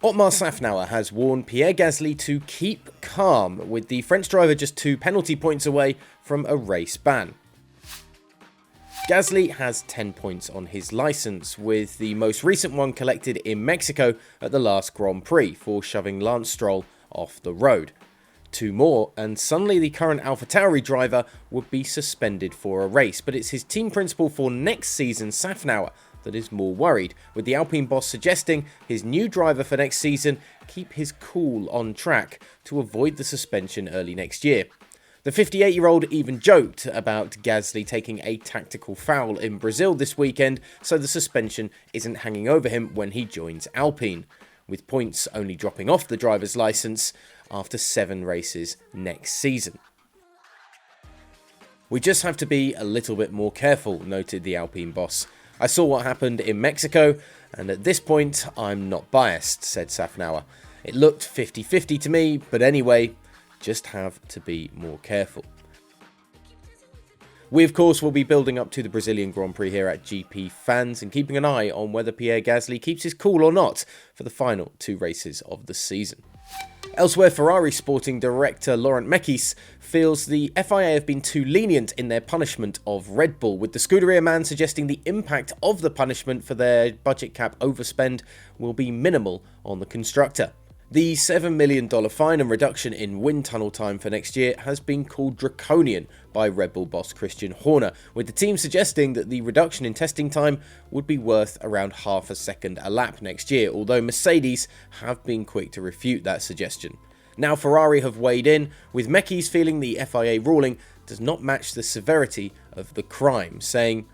Otmar Szafnauer has warned Pierre Gasly to keep calm, with the French driver just 2 penalty points away from a race ban. Gasly has 10 points on his licence, with the most recent one collected in Mexico at the last Grand Prix for shoving Lance Stroll off the road. 2 more, and suddenly the current AlphaTauri driver would be suspended for a race, but it's his team principal for next season, Szafnauer, that is more worried, with the Alpine boss suggesting his new driver for next season keep his cool on track to avoid the suspension early next year. The 58-year-old even joked about Gasly taking a tactical foul in Brazil this weekend, so the suspension isn't hanging over him when he joins Alpine, with points only dropping off the driver's licence after 7 races next season. "We just have to be a little bit more careful," noted the Alpine boss. "I saw what happened in Mexico, and at this point, I'm not biased," said Szafnauer. "It looked 50-50 to me, but anyway, just have to be more careful." We, of course, will be building up to the Brazilian Grand Prix here at GPFans and keeping an eye on whether Pierre Gasly keeps his cool or not for the final 2 races of the season. Elsewhere, Ferrari sporting director Laurent Mekies feels the FIA have been too lenient in their punishment of Red Bull, with the Scuderia man suggesting the impact of the punishment for their budget cap overspend will be minimal on the constructor. The $7 million fine and reduction in wind tunnel time for next year has been called draconian by Red Bull boss Christian Horner, with the team suggesting that the reduction in testing time would be worth around half a second a lap next year, although Mercedes have been quick to refute that suggestion. Now Ferrari have weighed in, with Mekies feeling the FIA ruling does not match the severity of the crime, saying,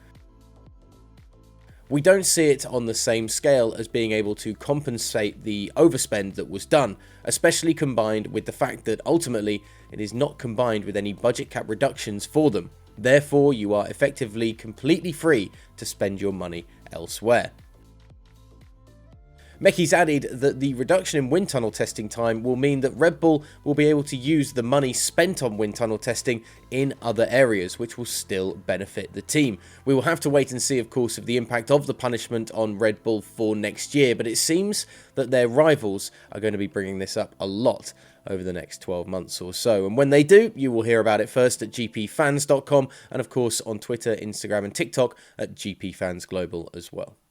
"We don't see it on the same scale as being able to compensate the overspend that was done, especially combined with the fact that ultimately it is not combined with any budget cap reductions for them. Therefore, you are effectively completely free to spend your money elsewhere." Mekies added that the reduction in wind tunnel testing time will mean that Red Bull will be able to use the money spent on wind tunnel testing in other areas, which will still benefit the team. We will have to wait and see, of course, of the impact of the punishment on Red Bull for next year, but it seems that their rivals are going to be bringing this up a lot over the next 12 months or so. And when they do, you will hear about it first at gpfans.com and, of course, on Twitter, Instagram and TikTok at GPFansGlobal as well.